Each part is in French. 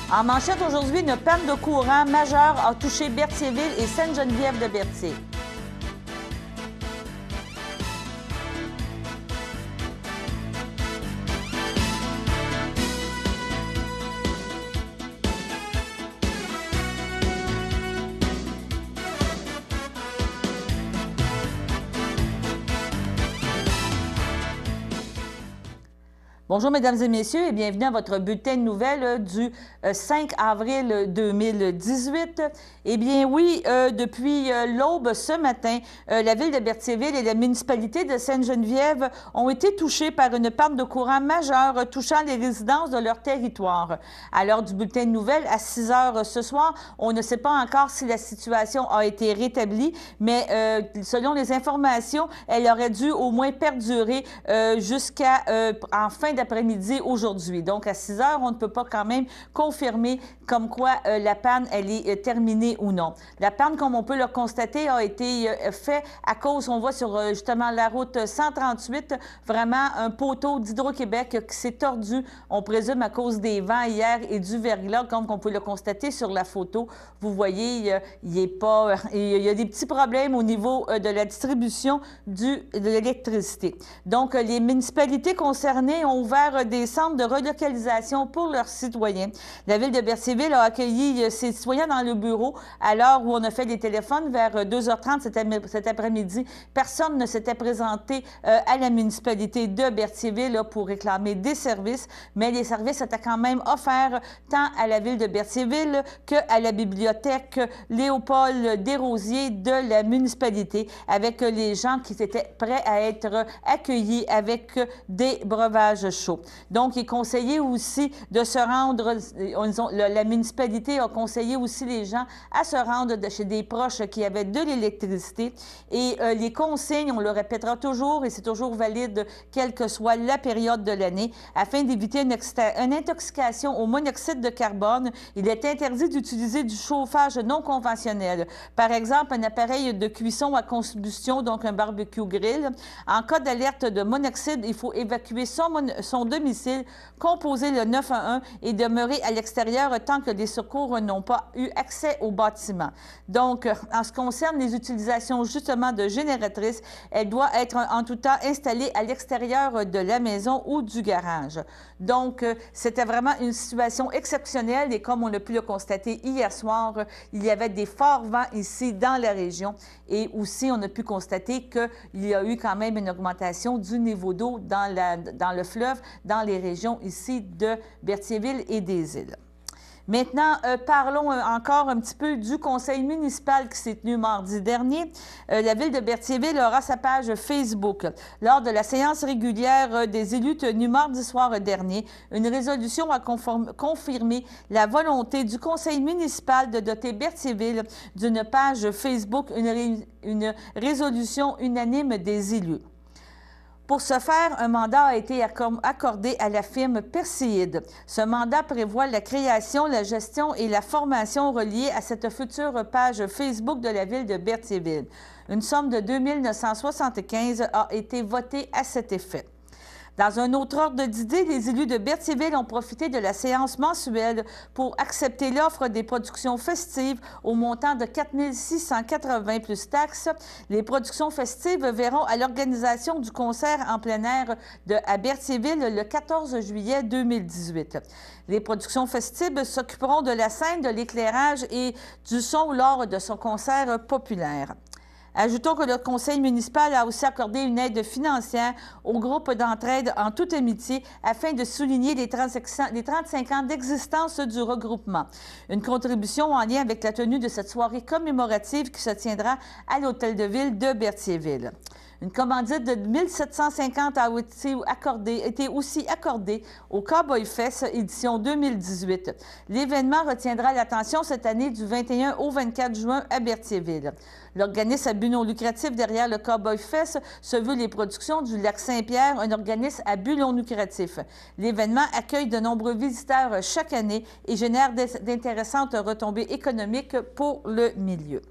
En manchette aujourd'hui, une panne de courant majeure a touché Berthierville et Sainte-Geneviève-de-Berthier. Bonjour, Mesdames et Messieurs, et bienvenue à votre bulletin de nouvelles du 5 avril 2018. Eh bien oui, depuis l'aube ce matin, la ville de Berthierville et la municipalité de Sainte-Geneviève ont été touchées par une panne de courant majeure touchant les résidences de leur territoire. À l'heure du bulletin de nouvelles, à 6 heures ce soir, on ne sait pas encore si la situation a été rétablie, mais selon les informations, elle aurait dû au moins perdurer jusqu'à en fin d'après-midi aujourd'hui. Donc, à 6 heures, on ne peut pas quand même confirmer comme quoi la panne, elle est terminée ou non. La panne, comme on peut le constater, a été faite à cause, on voit sur justement la route 138, vraiment un poteau d'Hydro-Québec qui s'est tordu, on présume à cause des vents hier et du verglas, comme on peut le constater sur la photo. Vous voyez, il y a des petits problèmes au niveau de la distribution de l'électricité. Donc, les municipalités concernées ont ouvert des centres de relocalisation pour leurs citoyens. La ville de Berthierville a accueilli ses citoyens dans le bureau à l'heure où on a fait des téléphones vers 2h30 cet après-midi. Personne ne s'était présenté à la municipalité de Berthierville pour réclamer des services, mais les services étaient quand même offerts tant à la ville de Berthierville qu'à la bibliothèque Léopold Desrosiers de la municipalité, avec les gens qui étaient prêts à être accueillis avec des breuvages chauds. Donc, il est conseillé aussi de se rendre, la municipalité a conseillé aussi les gens à se rendre chez des proches qui avaient de l'électricité. Et les consignes, on le répétera toujours, et c'est toujours valide, quelle que soit la période de l'année, afin d'éviter une intoxication au monoxyde de carbone, il est interdit d'utiliser du chauffage non conventionnel. Par exemple, un appareil de cuisson à combustion, donc un barbecue grill. En cas d'alerte de monoxyde, il faut évacuer son domicile, composer le 911 et demeurer à l'extérieur tant que les secours n'ont pas eu accès au bâtiment. Donc, en ce qui concerne les utilisations justement de génératrices, elles doivent être en tout temps installées à l'extérieur de la maison ou du garage. Donc, c'était vraiment une situation exceptionnelle et comme on a pu le constater hier soir, il y avait des forts vents ici dans la région et aussi on a pu constater qu'il y a eu quand même une augmentation du niveau d'eau dans le fleuve, dans les régions ici de Berthierville et des Îles. Maintenant, parlons encore un petit peu du conseil municipal qui s'est tenu mardi dernier. La ville de Berthierville aura sa page Facebook. Lors de la séance régulière des élus tenue mardi soir dernier, une résolution a confirmé la volonté du conseil municipal de doter Berthierville d'une page Facebook, une résolution unanime des élus. Pour ce faire, un mandat a été accordé à la firme Perséide. Ce mandat prévoit la création, la gestion et la formation reliées à cette future page Facebook de la ville de Berthierville. Une somme de 2 975 a été votée à cet effet. Dans un autre ordre d'idée, les élus de Berthierville ont profité de la séance mensuelle pour accepter l'offre des productions festives au montant de 4 680 plus taxes. Les productions festives verront à l'organisation du concert en plein air à Berthierville le 14 juillet 2018. Les productions festives s'occuperont de la scène, de l'éclairage et du son lors de son concert populaire. Ajoutons que le conseil municipal a aussi accordé une aide financière au groupe d'entraide en toute amitié afin de souligner les 35 ans d'existence du regroupement. Une contribution en lien avec la tenue de cette soirée commémorative qui se tiendra à l'Hôtel de Ville de Berthierville. Une commandite de 1 750 a été aussi accordée au Cowboy Fest édition 2018. L'événement retiendra l'attention cette année du 21 au 24 juin à Berthierville. L'organisme à but non lucratif derrière le Cowboy Fest se veut les productions du Lac-Saint-Pierre, un organisme à but non lucratif. L'événement accueille de nombreux visiteurs chaque année et génère d'intéressantes retombées économiques pour le milieu.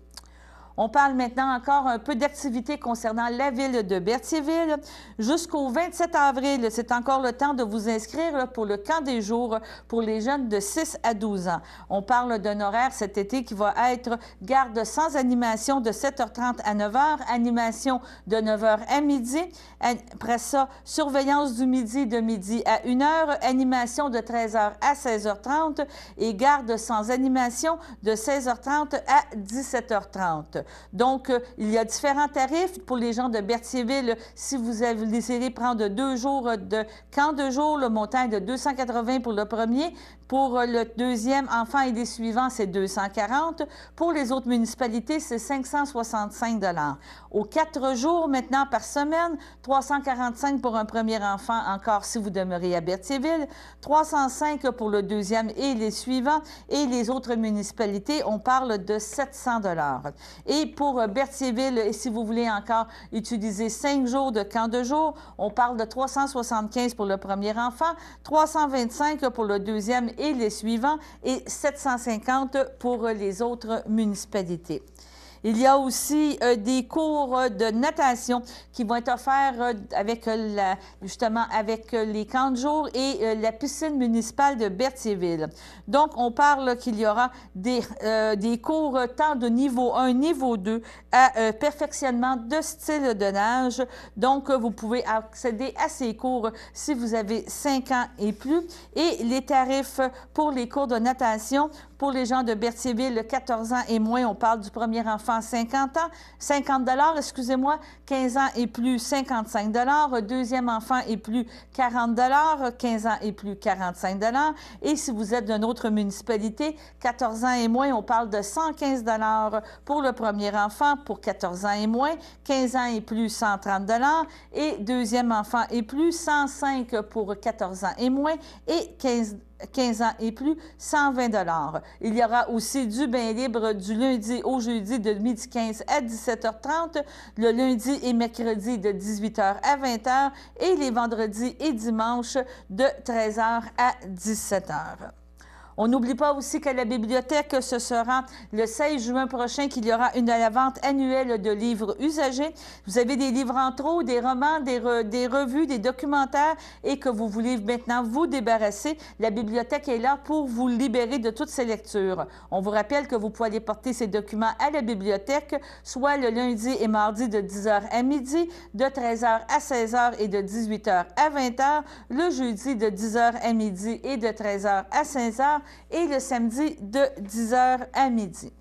On parle maintenant encore un peu d'activités concernant la ville de Berthierville. Jusqu'au 27 avril, c'est encore le temps de vous inscrire pour le camp des jours pour les jeunes de 6 à 12 ans. On parle d'un horaire cet été qui va être garde sans animation de 7h30 à 9h, animation de 9h à midi. Après ça, surveillance du midi de midi à 1h, animation de 13h à 16h30 et garde sans animation de 16h30 à 17h30. Donc, il y a différents tarifs pour les gens de Berthierville. Si vous désirez prendre 2 jours de camp de jour, le montant est de 280 pour le premier. Pour le deuxième enfant et les suivants, c'est 240. Pour les autres municipalités, c'est 565 $. Aux 4 jours maintenant par semaine, 345 pour un premier enfant, encore si vous demeurez à Berthierville, 305 pour le deuxième et les suivants. Et les autres municipalités, on parle de 700 $. Et pour Berthierville, et si vous voulez encore utiliser 5 jours de camp de jour, on parle de 375 pour le premier enfant, 325 pour le deuxième et les suivants, et 750 pour les autres municipalités. Il y a aussi des cours de natation qui vont être offerts avec justement avec les camps de jour et la piscine municipale de Berthierville. Donc, on parle qu'il y aura des cours tant de niveau 1, niveau 2 à perfectionnement de style de nage. Donc, vous pouvez accéder à ces cours si vous avez 5 ans et plus. Et les tarifs pour les cours de natation pour les gens de Berthierville, 14 ans et moins, on parle du premier enfant 50 $, excusez-moi, 15 ans et plus, 55 $, deuxième enfant et plus, 40 $, 15 ans et plus, 45 $. Et si vous êtes d'une autre municipalité, 14 ans et moins, on parle de 115 $ pour le premier enfant pour 14 ans et moins, 15 ans et plus, 130 $, et deuxième enfant et plus, 105 pour 14 ans et moins, et 15 ans et plus, 120 $. Il y aura aussi du bain libre du lundi au jeudi de 12h15 à 17h30, le lundi et mercredi de 18h à 20h et les vendredis et dimanches de 13h à 17h. On n'oublie pas aussi qu'à la bibliothèque, ce sera le 16 juin prochain qu'il y aura la vente annuelle de livres usagés. Vous avez des livres en trop, des romans, des revues, des documentaires et que vous voulez maintenant vous débarrasser. La bibliothèque est là pour vous libérer de toutes ces lectures. On vous rappelle que vous pouvez aller porter ces documents à la bibliothèque, soit le lundi et mardi de 10h à midi, de 13h à 16h et de 18h à 20h, le jeudi de 10h à midi et de 13h à 16h, et le samedi de 10h à midi.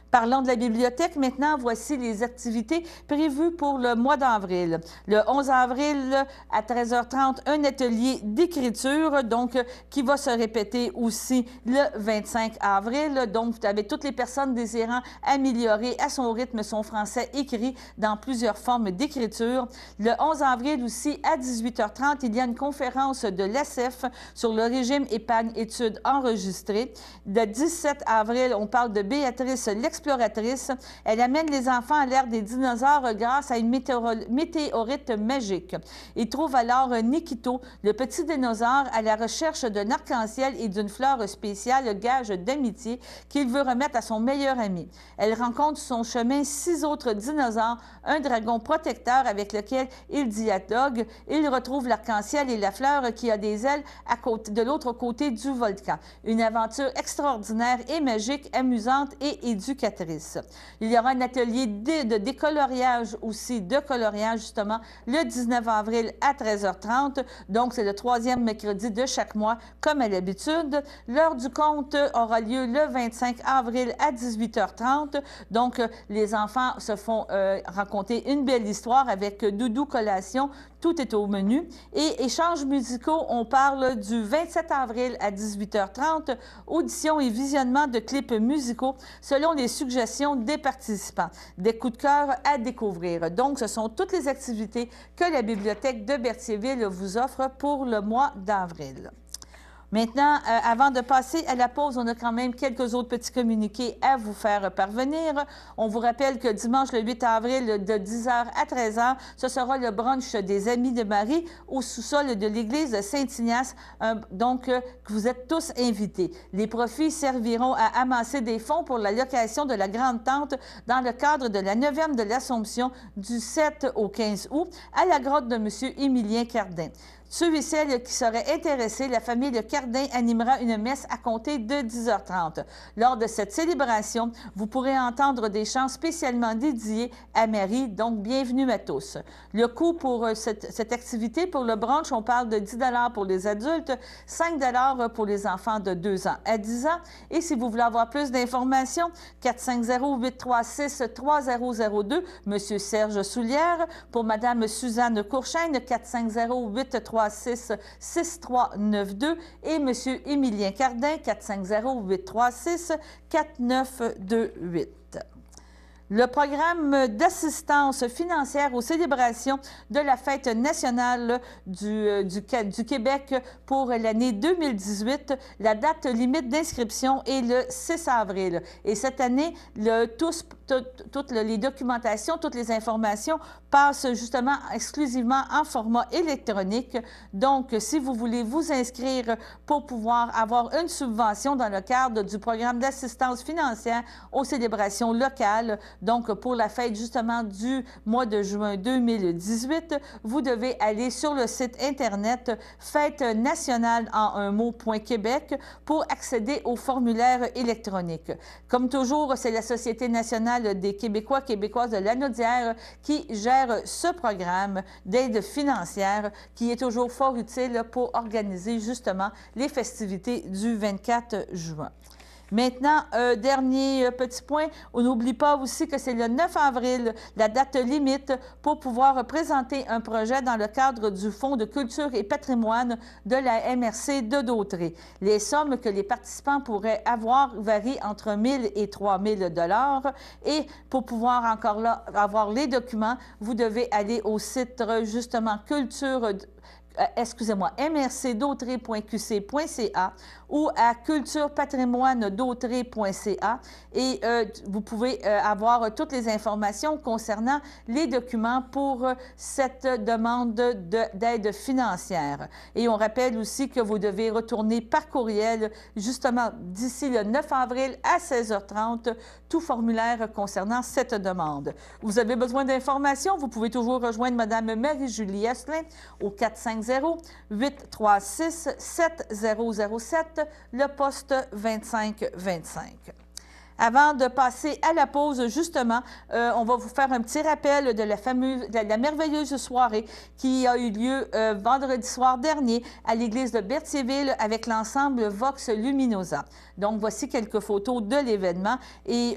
Parlons de la bibliothèque. Maintenant, voici les activités prévues pour le mois d'avril. Le 11 avril, à 13h30, un atelier d'écriture, donc, qui va se répéter aussi le 25 avril. Donc, avec toutes les personnes désirant améliorer à son rythme son français écrit dans plusieurs formes d'écriture. Le 11 avril aussi, à 18h30, il y a une conférence de l'ACEF sur le régime épargne-études enregistré. Le 17 avril, on parle de Béatrice l'exploratrice. Elle amène les enfants à l'ère des dinosaures grâce à une météorite magique. Ils trouvent alors Nikito, le petit dinosaure, à la recherche d'un arc-en-ciel et d'une fleur spéciale, gage d'amitié, qu'il veut remettre à son meilleur ami. Elle rencontre sur son chemin 6 autres dinosaures, un dragon protecteur avec lequel il dialogue. Il retrouve l'arc-en-ciel et la fleur qui a des ailes de l'autre côté du volcan. Une aventure extraordinaire et magique, amusante et éducatrice. Il y aura un atelier de décoloriage aussi, de coloriage justement, le 19 avril à 13h30. Donc, c'est le 3e mercredi de chaque mois, comme à l'habitude. L'heure du conte aura lieu le 25 avril à 18h30. Donc, les enfants se font raconter une belle histoire avec doudou collation. Tout est au menu. Et échanges musicaux, on parle du 27 avril à 18h30, audition et visionnement de clips musicaux selon les suggestions des participants. Des coups de cœur à découvrir. Donc, ce sont toutes les activités que la Bibliothèque de Berthierville vous offre pour le mois d'avril. Maintenant, avant de passer à la pause, on a quand même quelques autres petits communiqués à vous faire parvenir. On vous rappelle que dimanche le 8 avril, de 10h à 13h, ce sera le brunch des Amis de Marie au sous-sol de l'église Saint-Ignace, donc que vous êtes tous invités. Les profits serviront à amasser des fonds pour la location de la Grande Tente dans le cadre de la 9e de l'Assomption du 7 au 15 août à la grotte de M. Émilien Cardin. Ceux et celles qui seraient intéressés, la famille de Cardin animera une messe à compter de 10h30. Lors de cette célébration, vous pourrez entendre des chants spécialement dédiés à Marie, donc bienvenue à tous. Le coût pour cette activité, pour le brunch, on parle de 10 $ pour les adultes, 5 $ pour les enfants de 2 ans à 10 ans. Et si vous voulez avoir plus d'informations, 450-836-3002, M. Serge Soulière. Pour Mme Suzanne Courchaine, 450-836-6392 et M. Émilien Cardin, 450-836-4928. Le programme d'assistance financière aux célébrations de la Fête nationale du Québec pour l'année 2018. La date limite d'inscription est le 6 avril. Et cette année, toutes les documentations, toutes les informations passent justement exclusivement en format électronique. Donc, si vous voulez vous inscrire pour pouvoir avoir une subvention dans le cadre du programme d'assistance financière aux célébrations locales, donc pour la fête justement du mois de juin 2018, vous devez aller sur le site Internet Fête nationale en un mot.Québec pour accéder au formulaire électronique. Comme toujours, c'est la Société nationale des Québécoises de Lanaudière qui gère ce programme d'aide financière qui est toujours fort utile pour organiser justement les festivités du 24 juin. Maintenant, dernier petit point, on n'oublie pas aussi que c'est le 9 avril, la date limite pour pouvoir présenter un projet dans le cadre du Fonds de culture et patrimoine de la MRC de Dautrey. Les sommes que les participants pourraient avoir varient entre 1 000 et 3 000 $ et pour pouvoir encore là avoir les documents, vous devez aller au site justement mrcdautrey.qc.ca ou à culturepatrimoinedautrey.ca et vous pouvez avoir toutes les informations concernant les documents pour cette demande d'aide financière. Et on rappelle aussi que vous devez retourner par courriel justement d'ici le 9 avril à 16h30 tout formulaire concernant cette demande. Vous avez besoin d'informations, vous pouvez toujours rejoindre Mme Marie-Julie Esselin au 450-836-7007, le poste 2525. Avant de passer à la pause, justement, on va vous faire un petit rappel de la merveilleuse soirée qui a eu lieu vendredi soir dernier à l'église de Berthierville avec l'ensemble Vox Luminosa. Donc, voici quelques photos de l'événement et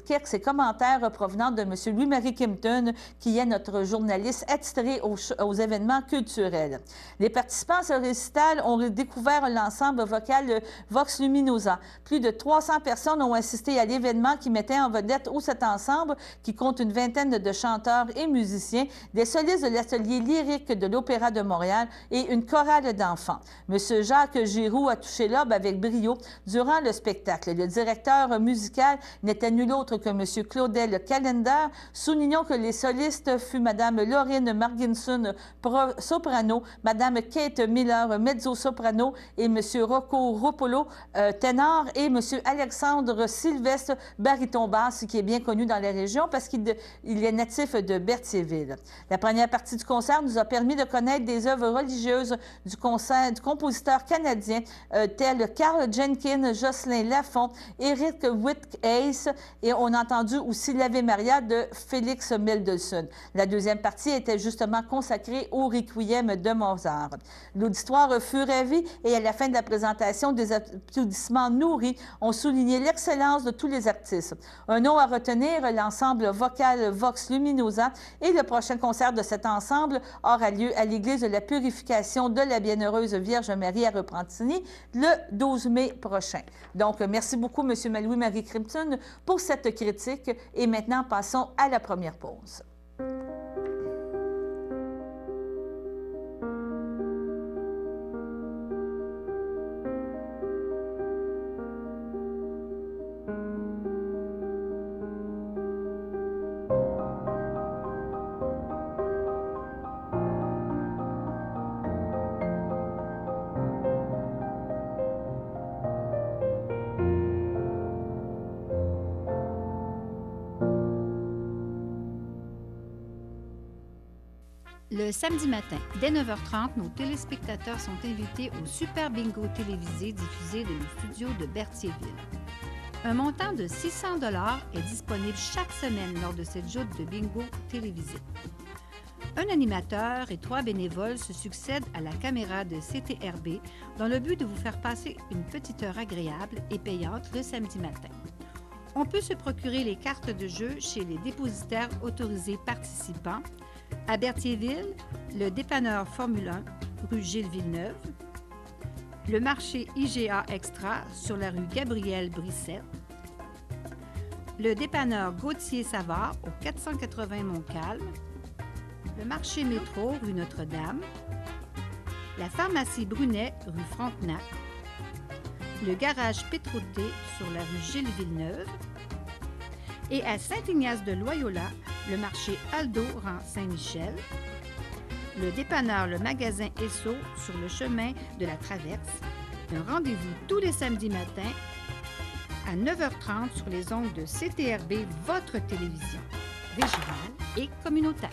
quelques commentaires provenant de M. Louis-Marie Kimpton, qui est notre journaliste attitré aux événements culturels. Les participants à ce récital ont découvert l'ensemble vocal Vox Luminosa. Plus de 300 personnes ont assisté à l'événement qui mettait en vedette cet ensemble qui compte une vingtaine de chanteurs et musiciens, des solistes de l'atelier lyrique de l'Opéra de Montréal et une chorale d'enfants. M. Jacques Giroux a touché l'orbe avec brio durant le spectacle. Le directeur musical n'était nul autre que M. Claudel Calender. Soulignons que les solistes furent Mme Laurine Marginson, soprano, Mme Kate Miller, mezzo-soprano, et M. Rocco Ruppolo, ténor, et M. Alexandre Sylvestre, baryton basse, qui est bien connu dans la région parce qu'il est natif de Berthierville. La première partie du concert nous a permis de connaître des œuvres religieuses du compositeur canadien tels Carl Jenkins, Jocelyn Lafont, Eric Whitcase, et on a entendu aussi l'Ave Maria de Félix Mendelssohn. La deuxième partie était justement consacrée au Requiem de Mozart. L'auditoire fut ravi et à la fin de la présentation, des applaudissements nourris ont souligné l'excellence de tous les artistes. Un nom à retenir, l'ensemble vocal Vox Luminosa, et le prochain concert de cet ensemble aura lieu à l'Église de la Purification de la Bienheureuse Vierge Marie à Repentigny le 12 mai prochain. Donc, merci beaucoup, M. Louis-Marie Kimpton, pour cette critique. Et maintenant, passons à la première pause. Le samedi matin, dès 9h30, nos téléspectateurs sont invités au Super Bingo télévisé diffusé de nos studios de Berthierville. Un montant de 600 $ est disponible chaque semaine lors de cette joute de bingo télévisé. Un animateur et 3 bénévoles se succèdent à la caméra de CTRB dans le but de vous faire passer une petite heure agréable et payante le samedi matin. On peut se procurer les cartes de jeu chez les dépositaires autorisés participants à Berthierville, le dépanneur Formule 1, rue Gilles Villeneuve, le marché IGA Extra sur la rue Gabriel Brissette, le dépanneur Gauthier-Savard au 480 Montcalm, le marché Métro rue Notre-Dame, la pharmacie Brunet rue Frontenac, le garage Pétroté sur la rue Gilles Villeneuve et à Saint-Ignace-de-Loyola, le marché Aldo rang Saint-Michel, le dépanneur Le Magasin Esso sur le chemin de la Traverse. Un rendez-vous tous les samedis matins à 9h30 sur les ondes de CTRB, votre télévision régionale et communautaire.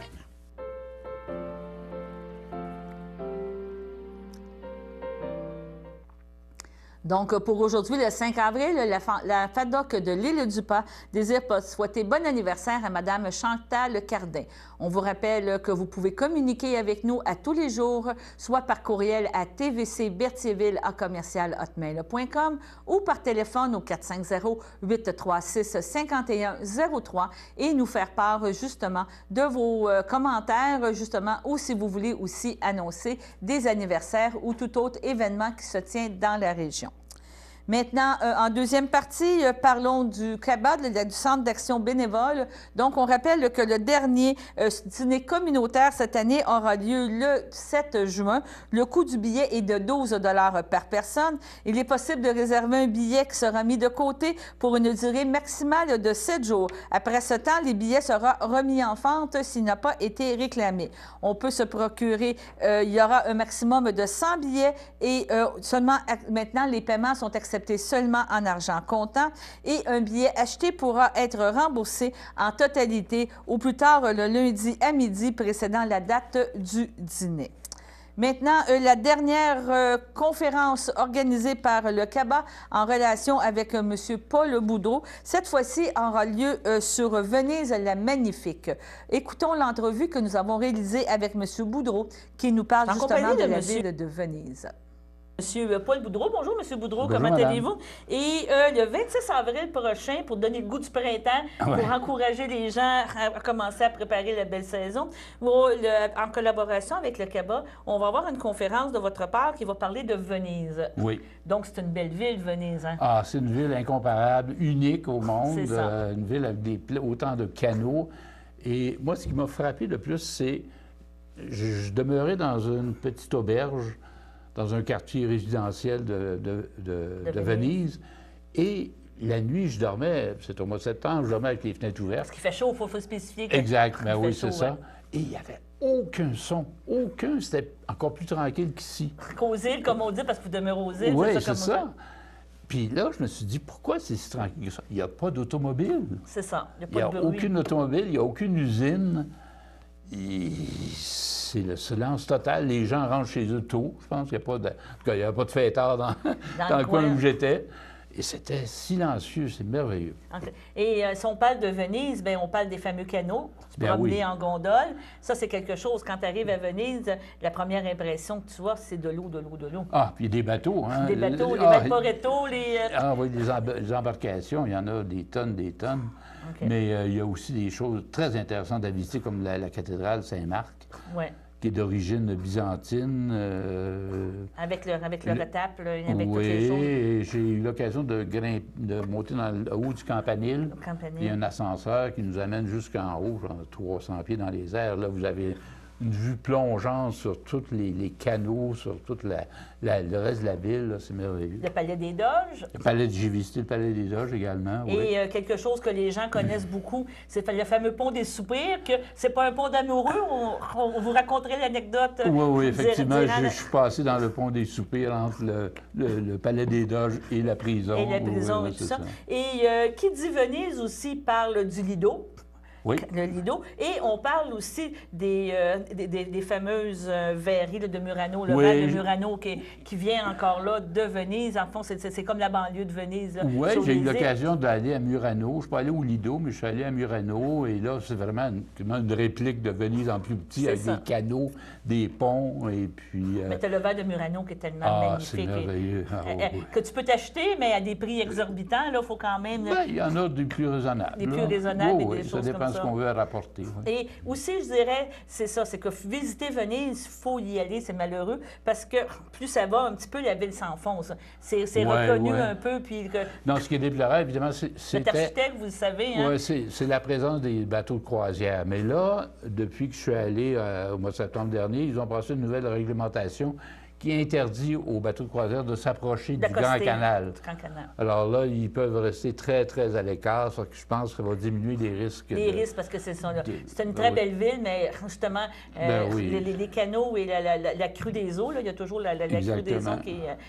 Donc, pour aujourd'hui, le 5 avril, la FADOC de l'Île-du-Pas désire souhaiter bon anniversaire à Mme Chantal Cardin. On vous rappelle que vous pouvez communiquer avec nous à tous les jours, soit par courriel à tvcberthierville@commercial-hotmail.com ou par téléphone au 450-836-5103 et nous faire part justement de vos commentaires, justement, ou si vous voulez aussi annoncer des anniversaires ou tout autre événement qui se tient dans la région. Maintenant, en deuxième partie, parlons du CABA, du Centre d'action bénévole. Donc, on rappelle que le dernier dîner communautaire cette année aura lieu le 7 juin. Le coût du billet est de 12 $ par personne. Il est possible de réserver un billet qui sera mis de côté pour une durée maximale de 7 jours. Après ce temps, les billets seront remis en vente s'il n'a pas été réclamé. On peut se procurer, il y aura un maximum de 100 billets et seulement maintenant, les paiements sont acceptés seulement en argent comptant et un billet acheté pourra être remboursé en totalité au plus tard le lundi à midi précédant la date du dîner. Maintenant, la dernière conférence organisée par le CABA en relation avec M. Paul Boudreau, cette fois-ci aura lieu sur Venise la Magnifique. Écoutons l'entrevue que nous avons réalisée avec M. Boudreau qui nous parle justement de la ville de Venise. Monsieur Paul Boudreau. Bonjour, Monsieur Boudreau. Bonjour, comment madame. allez-vous? Et le 26 avril prochain, pour donner le goût du printemps, pour encourager les gens à commencer à préparer la belle saison, en collaboration avec le CABA, on va avoir une conférence de votre part qui va parler de Venise. Oui. Donc, c'est une belle ville, Venise. Hein? Ah, c'est une ville incomparable, unique au monde. C'est ça. Une ville avec autant de canaux. Et moi, ce qui m'a frappé le plus, c'est je demeurais dans une petite auberge dans un quartier résidentiel de Venise. Et la nuit, je dormais, c'est au mois de septembre, je dormais avec les fenêtres ouvertes. Parce qu'il fait chaud, il faut spécifier. Exact, ben oui, c'est ça. Ouais. Et il n'y avait aucun son, aucun. C'était encore plus tranquille qu'ici. Qu'aux îles, comme on dit, parce que vous demeurez aux îles. Oui, c'est ça. Puis là, je me suis dit, pourquoi c'est si tranquille que ça? Il n'y a pas d'automobile. C'est ça, il n'y a aucune automobile, il n'y a aucune usine. C'est le silence total. Les gens rentrent chez eux tôt. Je pense qu'il n'y a pas de... En tout cas, il n'y a pas de fêtard dans le coin où j'étais. Et c'était silencieux, c'est merveilleux. Okay. Et si on parle de Venise, bien, on parle des fameux canaux, se promener en gondole. Ça, c'est quelque chose, quand tu arrives à Venise, la première impression que tu vois, c'est de l'eau, de l'eau, de l'eau. Ah, puis des bateaux, hein? Des bateaux, les Valporetto, les... Ah oui, les embarcations, il y en a des tonnes, des tonnes. Okay. Mais il y a aussi des choses très intéressantes à visiter, comme la cathédrale Saint-Marc. Oui. Qui est d'origine byzantine. Avec le retape, avec toutes les choses. Oui, j'ai eu l'occasion de monter dans le haut du campanile. Il y a un ascenseur qui nous amène jusqu'en haut, genre 300 pieds dans les airs. Là, vous avez une vue plongeante sur tous les canaux, sur tout le reste de la ville. C'est merveilleux. Le Palais des Doges. J'ai visité le Palais des Doges également. Et oui. Quelque chose que les gens connaissent beaucoup, c'est le fameux pont des Soupirs, que c'est pas un pont d'amoureux. On vous raconterait l'anecdote. Oui, effectivement. Je suis passé dans le pont des Soupirs entre le Palais des Doges et la prison. Et la prison et tout ça. Et qui dit Venise aussi parle du Lido. Oui. Le Lido. Et on parle aussi des fameuses verreries là, de Murano, le Oui, bar de Murano qui vient encore là de Venise. En fond, c'est comme la banlieue de Venise. Oui, sur j'ai eu les îles. l'occasion d'aller à Murano. Je ne suis pas allé au Lido, mais je suis allé à Murano. Et là, c'est vraiment une réplique de Venise en plus petit, C'est avec ça. des canaux, des ponts, et puis... Mais tu as le verre de Murano qui est tellement Ah, c'est magnifique. merveilleux. Ah, oui. Que tu peux t'acheter, mais à des prix exorbitants. Là, il faut quand même... Ben, il y en a des plus raisonnables. Des plus là. raisonnables et Oui, des oui, choses ça dépend comme de ce ça. qu'on veut rapporter. Oui. Et aussi, je dirais, c'est ça, c'est que visiter Venise, il faut y aller, c'est malheureux, parce que plus ça va, un petit peu, la ville s'enfonce. C'est Ouais, reconnu ouais. un peu, puis que Non, ce qui est déplorable, évidemment, cet c'était... architecte, vous le savez, hein? Oui, c'est la présence des bateaux de croisière. Mais là, depuis que je suis allé au mois de septembre dernier, ils ont passé une nouvelle réglementation qui interdit aux bateaux de croisière de s'approcher du Grand d'accoster Canal. du Grand Canal. Alors là, ils peuvent rester très, très à l'écart, ça, je pense que ça va diminuer les risques. Les risques, parce que c'est une très oui. belle ville, mais justement, Ben oui. les canaux et la crue des eaux, là, il y a toujours la crue des eaux Exactement.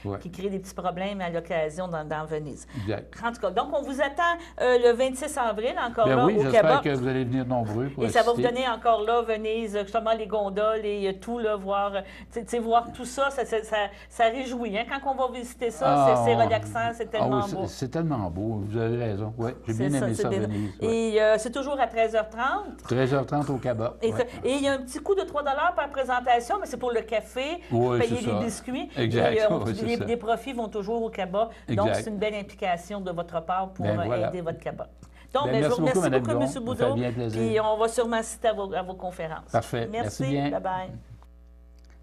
Ouais. qui crée des petits problèmes à l'occasion dans Venise. Exact. En tout cas, donc on vous attend le 26 avril, encore Ben là, oui, au j'espère Cabas. que vous allez venir nombreux pour Et ça va vous assister. donner encore là, Venise, justement, les gondoles et tout, là, voir, voir tout ça, ça réjouit. Hein? Quand on va visiter ça, Ah, c'est relaxant, c'est tellement oui, beau. c'est tellement beau, vous avez raison. Oui, j'ai C'est bien ça, aimé c'est ça, des- Venise. ouais. Et c'est toujours à 13h30. 13h30 au Cabas. Et ouais. il y a un petit coût de 3 par présentation, mais c'est pour le café, pour Oui, payer c'est les ça. biscuits. Exact, Et, oui, c'est ça. les profits vont toujours au cabas. Donc, Exact. c'est une belle implication de votre part pour Ben, voilà. aider votre cabas. Donc, Ben, je merci vous remercie beaucoup, Mme beaucoup, Gon. M. Ça me Boudreau. fait bien plaisir. Puis, on va sûrement assister à vos conférences. Parfait. Merci bien. Bye-bye.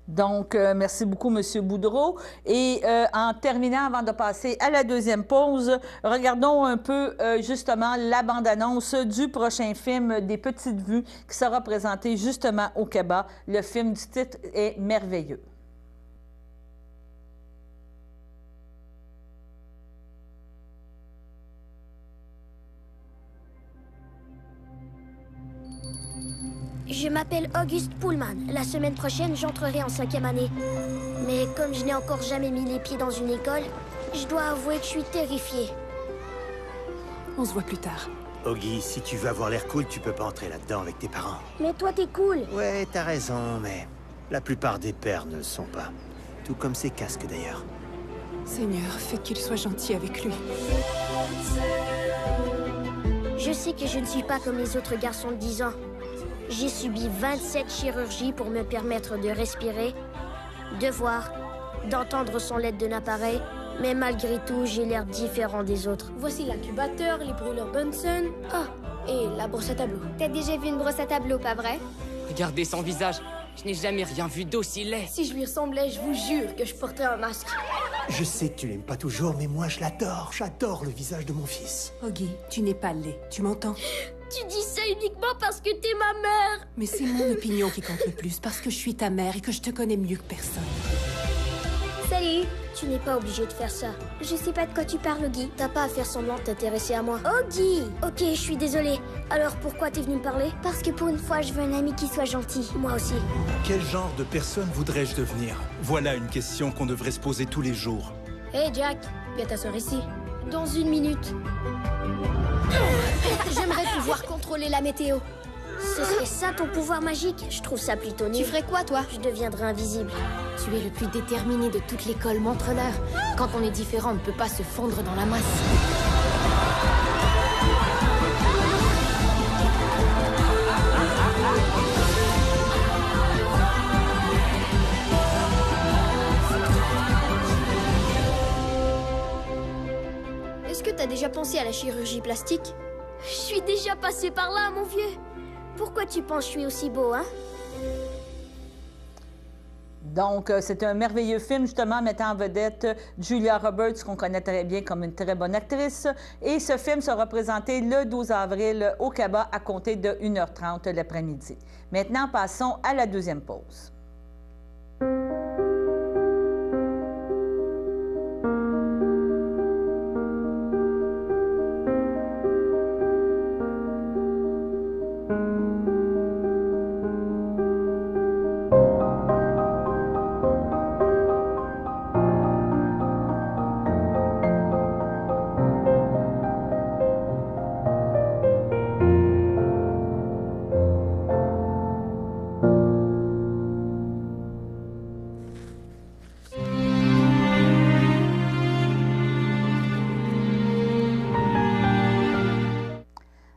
Donc, merci beaucoup, M. Boudreau. Et en terminant, avant de passer à la deuxième pause, regardons un peu justement la bande-annonce du prochain film des Petites Vues qui sera présenté justement au Cabas. Le film du titre est merveilleux. Je m'appelle Auguste Pullman. La semaine prochaine, j'entrerai en 5e année. Mais comme je n'ai encore jamais mis les pieds dans une école, je dois avouer que je suis terrifiée. On se voit plus tard. Augie, si tu veux avoir l'air cool, tu peux pas entrer là-dedans avec tes parents. Mais toi, t'es cool. Ouais, t'as raison, mais la plupart des pères ne le sont pas. Tout comme ces casques, d'ailleurs. Seigneur, fais qu'il soit gentil avec lui. Je sais que je ne suis pas comme les autres garçons de 10 ans. J'ai subi 27 chirurgies pour me permettre de respirer, de voir, d'entendre son l'aide d'un appareil, mais malgré tout, j'ai l'air différent des autres. Voici l'incubateur, les brûleurs Bunsen. Ah, et la brosse à tableau. T'as déjà vu une brosse à tableau, pas vrai? Regardez son visage. Je n'ai jamais rien vu d'aussi laid. Si je lui ressemblais, je vous jure que je porterais un masque. Je sais que tu l'aimes pas toujours, mais moi je l'adore. J'adore le visage de mon fils. Oggy, tu n'es pas laid, tu m'entends? Tu dis ça uniquement parce que t'es ma mère. Mais c'est mon opinion qui compte le plus, parce que je suis ta mère et que je te connais mieux que personne. Salut. Tu n'es pas obligé de faire ça. Je sais pas de quoi tu parles, Oggy. T'as pas à faire semblant de t'intéresser à moi. Oggy! Ok, je suis désolée. Alors pourquoi t'es venu me parler? Parce que pour une fois, je veux un ami qui soit gentil. Moi aussi. Quel genre de personne voudrais-je devenir? Voilà une question qu'on devrait se poser tous les jours. Hé, Jack, viens t'asseoir ici. Dans 1 minute. J'aimerais pouvoir contrôler la météo. Ce serait ça ton pouvoir magique? Je trouve ça plutôt nul. Tu ferais quoi, toi? Je deviendrais invisible. Tu es le plus déterminé de toute l'école, montre-leur. Quand on est différent, on ne peut pas se fondre dans la masse. Est-ce que t'as déjà pensé à la chirurgie plastique? Je suis déjà passée par là, mon vieux. Pourquoi tu penses que je suis aussi beau, hein? Donc, c'est un merveilleux film, justement, mettant en vedette Julia Roberts, qu'on connaît très bien comme une très bonne actrice. Et ce film sera présenté le 12 avril au Cabas à compter de 1h30 l'après-midi. Maintenant, passons à la deuxième pause.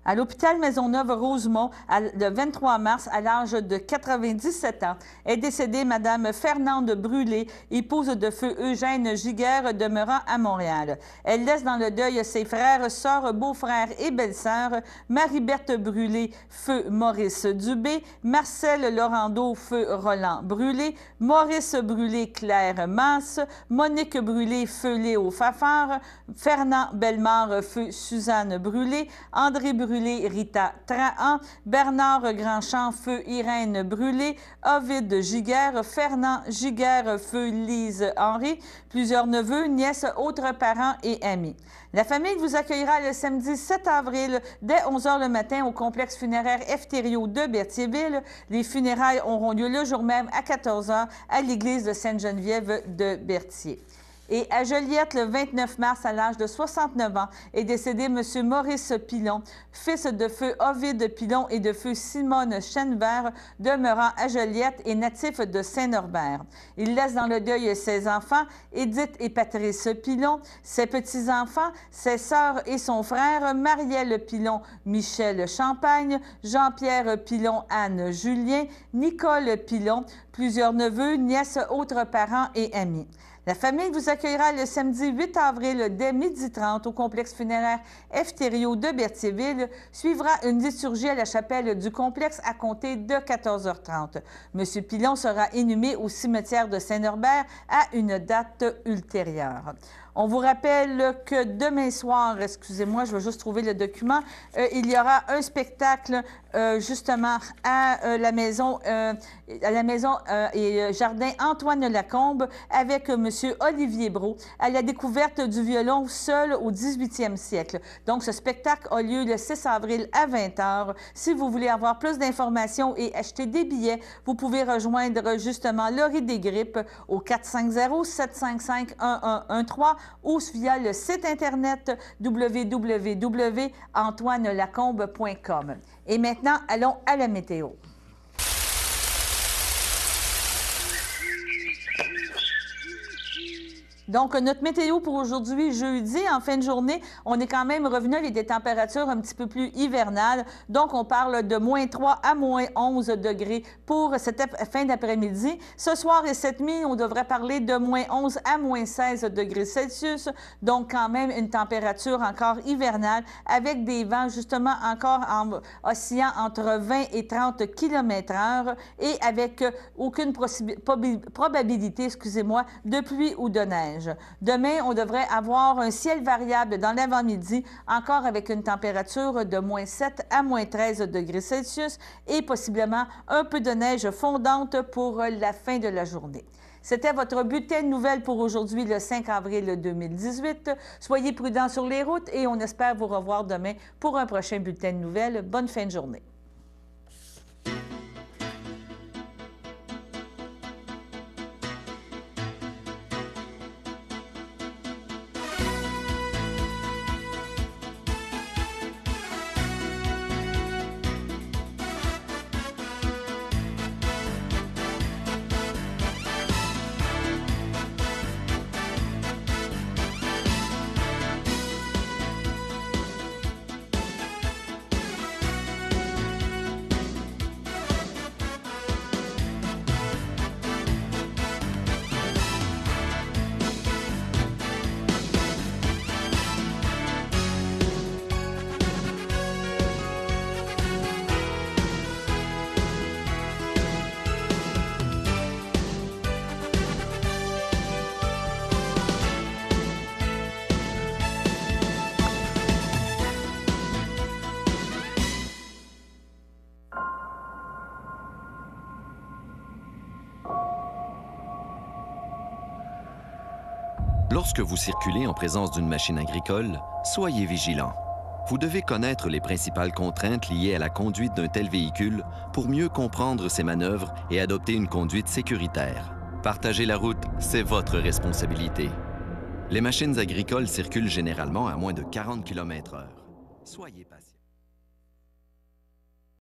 À l'hôpital Maisonneuve-Rosemont, le 23 mars, à l'âge de 97 ans, est décédée Mme Fernande Brûlé, épouse de feu Eugène Giguère, demeurant à Montréal. Elle laisse dans le deuil ses frères, sœurs, beaux-frères et belles-sœurs, Marie-Berthe Brûlé, feu Maurice Dubé, Marcel Laurando, feu Roland Brûlé, Maurice Brûlé, Claire Masse, Monique Brûlé, feu Léo Fafard, Fernand Bellemare, feu Suzanne Brûlé, André Brûlé, Rita Trahan, Bernard Grandchamp, feu Irène Brûlé, Ovid Giguère, Fernand Giguère, feu Lise Henry, plusieurs neveux, nièces, autres parents et amis. La famille vous accueillera le samedi 7 avril dès 11h le matin au complexe funéraire Efterio de Berthierville. Les funérailles auront lieu le jour même à 14h à l'église de Sainte-Geneviève de Berthier. Et à Joliette, le 29 mars, à l'âge de 69 ans, est décédé M. Maurice Pilon, fils de feu Ovide Pilon et de feu Simone Chenevert, demeurant à Joliette et natif de Saint-Norbert. Il laisse dans le deuil ses enfants, Édith et Patrice Pilon, ses petits-enfants, ses sœurs et son frère, Marielle Pilon, Michel Champagne, Jean-Pierre Pilon, Anne Julien, Nicole Pilon, plusieurs neveux, nièces, autres parents et amis. La famille vous accueillera le samedi 8 avril dès 12h30 au complexe funéraire Efterio de Berthierville. Suivra une liturgie à la chapelle du complexe à compter de 14h30. M. Pilon sera inhumé au cimetière de Saint-Norbert à une date ultérieure. On vous rappelle que demain soir, excusez-moi, je vais juste trouver le document, il y aura un spectacle justement à la maison et jardin Antoine Lacombe avec M. Olivier Brault à la découverte du violon seul au 18e siècle. Donc, ce spectacle a lieu le 6 avril à 20h. Si vous voulez avoir plus d'informations et acheter des billets, vous pouvez rejoindre justement Laurie Desgrippes au 450-755-1113 ou via le site Internet www.antoinelacombe.com. Et maintenant, allons à la météo. Donc, notre météo pour aujourd'hui, jeudi, en fin de journée, on est quand même revenu avec des températures un petit peu plus hivernales. Donc, on parle de -3 à -11 degrés pour cette fin d'après-midi. Ce soir et cette nuit, on devrait parler de -11 à -16 degrés Celsius. Donc, quand même une température encore hivernale avec des vents justement encore oscillant entre 20 et 30 km/h et avec aucune probabilité, excusez-moi, de pluie ou de neige. Demain, on devrait avoir un ciel variable dans l'avant-midi, encore avec une température de -7 à -13 degrés Celsius et possiblement un peu de neige fondante pour la fin de la journée. C'était votre bulletin de nouvelles pour aujourd'hui, le 5 avril 2018. Soyez prudents sur les routes et on espère vous revoir demain pour un prochain bulletin de nouvelles. Bonne fin de journée. Lorsque vous circulez en présence d'une machine agricole, soyez vigilant. Vous devez connaître les principales contraintes liées à la conduite d'un tel véhicule pour mieux comprendre ses manœuvres et adopter une conduite sécuritaire. Partager la route, c'est votre responsabilité. Les machines agricoles circulent généralement à moins de 40 km/h. Soyez patient.